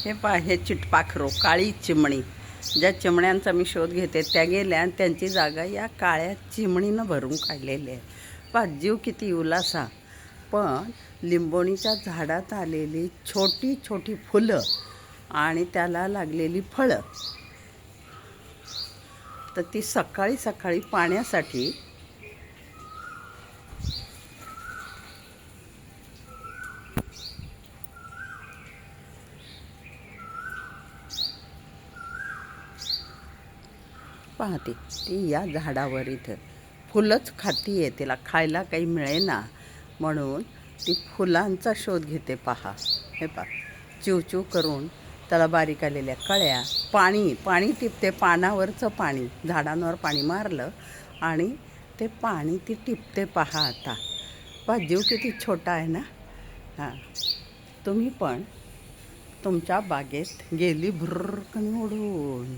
हे पहा, हे चिटपाखरो, काळी चिमणी. ज्या चिमण्यांचा मी शोध घेते त्या गेल्या आणि त्यांची जागा या काळ्या चिमणीनं भरून काढलेली आहे. पहा, जीव किती उलासा. पण लिंबोणीच्या झाडात आलेली छोटी छोटी फुलं आणि त्याला लागलेली फळं, तर ती सकाळी सकाळी पाण्यासाठी पाहते. ती या झाडावर इथं फुलंच खाती आहे, तिला खायला काही मिळेना म्हणून ती फुलांचा शोध घेते. पहा, हे पहा, चिवचिव करून त्याला बारीक आलेल्या कळ्या, पाणी पाणी टिपते, पानावरचं पाणी, झाडांवर पाणी मारलं आणि ते पाणी ती टिपते. पहा आता, पहा जीव किती छोटा आहे ना. हां, तुम्ही पण तुमच्या बागेत गेली भुर्रकन उडून